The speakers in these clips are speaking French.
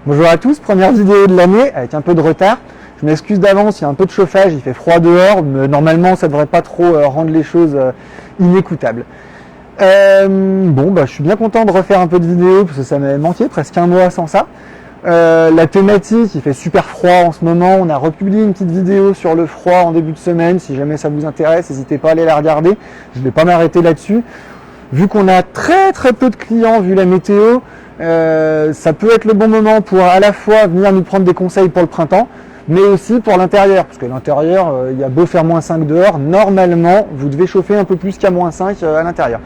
Bonjour à tous, première vidéo de l'année avec un peu de retard. Je m'excuse d'avance, il y a un peu de chauffage, il fait froid dehors, mais normalement ça devrait pas trop rendre les choses inécoutables. Je suis bien content de refaire un peu de vidéos parce que ça m'avait manqué, presque un mois sans ça. La thématique, il fait super froid en ce moment, on a republié une petite vidéo sur le froid en début de semaine, si jamais ça vous intéresse, n'hésitez pas à aller la regarder, je ne vais pas m'arrêter là-dessus. Vu qu'on a très peu de clients, vu la météo, ça peut être le bon moment pour à la fois venir nous prendre des conseils pour le printemps, mais aussi pour l'intérieur, parce que l'intérieur, il y a beau faire moins 5 dehors, normalement, vous devez chauffer un peu plus qu'à moins 5 à l'intérieur.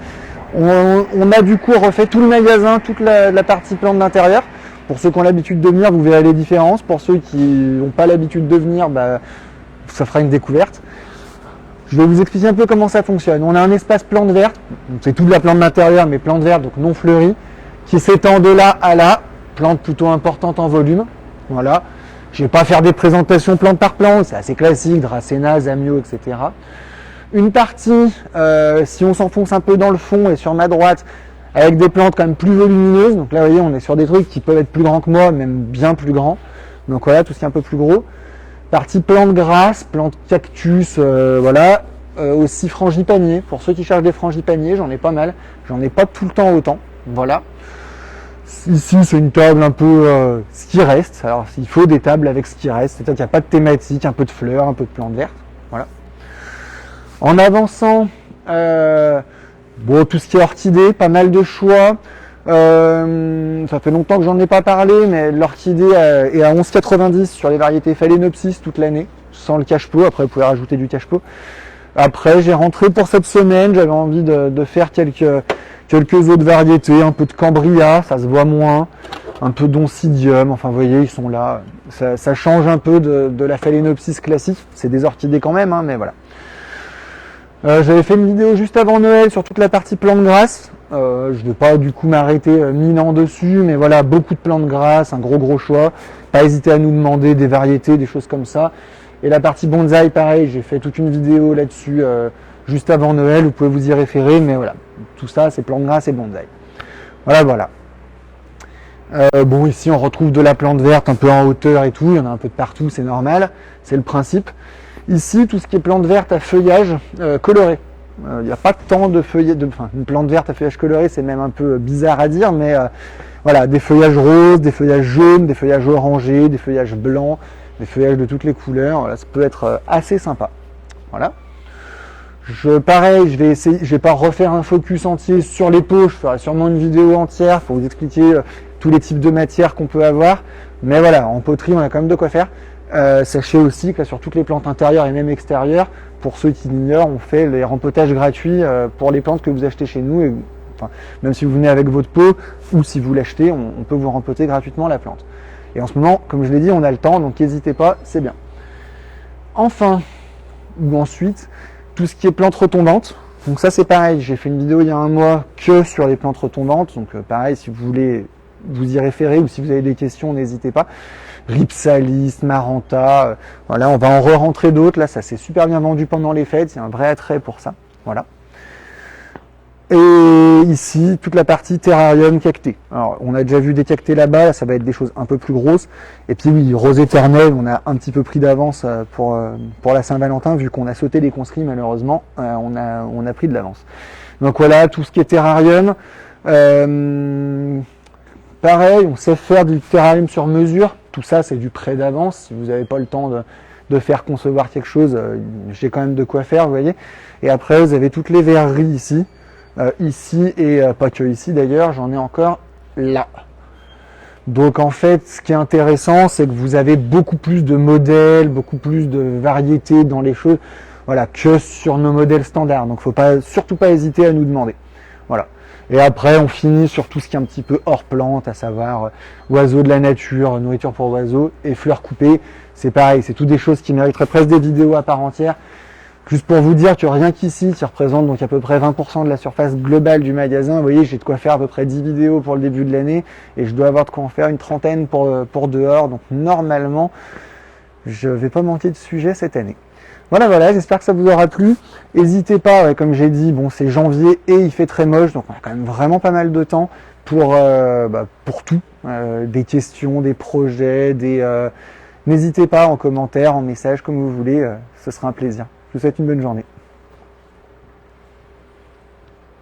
On a du coup refait tout le magasin, toute la partie plante d'intérieur. Pour ceux qui ont l'habitude de venir, vous verrez les différences. Pour ceux qui n'ont pas l'habitude de venir, ça fera une découverte. Je vais vous expliquer un peu comment ça fonctionne. On a un espace plante verte, c'est toute la plante d'intérieur, mais plante verte, donc non fleurie, qui s'étend de là à là, plante plutôt importante en volume. Voilà. Je ne vais pas faire des présentations plante par plante, c'est assez classique, Dracena, Zamio, etc. Une partie, si on s'enfonce un peu dans le fond et sur ma droite, avec des plantes quand même plus volumineuses. Donc là, vous voyez, on est sur des trucs qui peuvent être plus grands que moi, même bien plus grands. Donc voilà, tout ce qui est un peu plus gros. Partie plante grasse, plante cactus, aussi frangipanier. Pour ceux qui cherchent des frangipaniers, j'en ai pas mal. J'en ai pas tout le temps autant. Voilà. Ici, c'est une table un peu ce qui reste. Alors, il faut des tables avec ce qui reste. C'est-à-dire qu'il n'y a pas de thématique, un peu de fleurs, un peu de plantes vertes. Voilà. En avançant, tout ce qui est orchidée, pas mal de choix. Ça fait longtemps que j'en ai pas parlé, mais l'orchidée est à 11,90 sur les variétés Phalaenopsis toute l'année, sans le cache-pot. Après, vous pouvez rajouter du cache-pot. Après, j'ai rentré pour cette semaine. J'avais envie de faire quelques autres variétés, un peu de Cambria, ça se voit moins, un peu d'Oncidium. Enfin, vous voyez, ils sont là. Ça change un peu de la Phalaenopsis classique. C'est des orchidées quand même, mais voilà. J'avais fait une vidéo juste avant Noël sur toute la partie plantes grasses. Je ne vais pas du coup m'arrêter 1000 ans dessus, mais voilà, beaucoup de plantes grasses, un gros choix. Pas hésiter à nous demander des variétés, des choses comme ça. Et la partie bonsaï, pareil, j'ai fait toute une vidéo là-dessus juste avant Noël, vous pouvez vous y référer, mais voilà, tout ça c'est plantes grasses et bonsaï. Voilà. Ici on retrouve de la plante verte un peu en hauteur et tout, il y en a un peu de partout, c'est normal, c'est le principe. Ici, tout ce qui est plante verte à feuillage coloré. Il n'y a pas tant de feuillage, une plante verte à feuillage coloré, c'est même un peu bizarre à dire, mais voilà, des feuillages roses, des feuillages jaunes, des feuillages orangés, des feuillages blancs, des feuillages de toutes les couleurs. Voilà, ça peut être assez sympa. Voilà. Pareil, je vais pas refaire un focus entier sur les pots, je ferai sûrement une vidéo entière pour vous expliquer tous les types de matières qu'on peut avoir. Mais voilà, en poterie, on a quand même de quoi faire. Sachez aussi que là, sur toutes les plantes intérieures et même extérieures, pour ceux qui l'ignorent, on fait les rempotages gratuits pour les plantes que vous achetez chez nous. Même si vous venez avec votre pot ou si vous l'achetez, on peut vous rempoter gratuitement la plante. Et en ce moment, comme je l'ai dit, on a le temps, donc n'hésitez pas, c'est bien. Enfin, ou ensuite, tout ce qui est plantes retombantes. Donc ça c'est pareil, j'ai fait une vidéo il y a un mois que sur les plantes retombantes. Donc pareil, si vous voulez vous y référer ou si vous avez des questions, n'hésitez pas. Ripsalis, Maranta, voilà, on va en re-rentrer d'autres. Là, ça s'est super bien vendu pendant les fêtes, il y a un vrai attrait pour ça. Voilà. Et ici, toute la partie terrarium cacté. Alors, on a déjà vu des cactés là-bas, là, ça va être des choses un peu plus grosses. Et puis oui, rose éternelle, on a un petit peu pris d'avance pour la Saint-Valentin, vu qu'on a sauté les conscrits malheureusement, on a pris de l'avance. Donc voilà, tout ce qui est terrarium. Pareil, on sait faire du terrarium sur mesure. Tout ça, c'est du prêt d'avance. Si vous n'avez pas le temps de faire concevoir quelque chose, j'ai quand même de quoi faire, vous voyez. Et après, vous avez toutes les verreries ici. Ici et pas que ici d'ailleurs, j'en ai encore là. Donc en fait, ce qui est intéressant, c'est que vous avez beaucoup plus de modèles, beaucoup plus de variétés dans les choses, voilà, que sur nos modèles standards. Donc faut surtout pas hésiter à nous demander. Voilà. Et après, on finit sur tout ce qui est un petit peu hors plante, à savoir oiseaux de la nature, nourriture pour oiseaux et fleurs coupées. C'est pareil, c'est toutes des choses qui mériteraient presque des vidéos à part entière. Juste pour vous dire que rien qu'ici, qui représente donc à peu près 20% de la surface globale du magasin, vous voyez, j'ai de quoi faire à peu près 10 vidéos pour le début de l'année et je dois avoir de quoi en faire une trentaine pour dehors. Donc normalement, je vais pas manquer de sujets cette année. Voilà, j'espère que ça vous aura plu. N'hésitez pas, comme j'ai dit, bon, c'est janvier et il fait très moche, donc on a quand même vraiment pas mal de temps pour tout, des questions, des projets, n'hésitez pas en commentaire, en message, comme vous voulez, ce sera un plaisir. Je vous souhaite une bonne journée.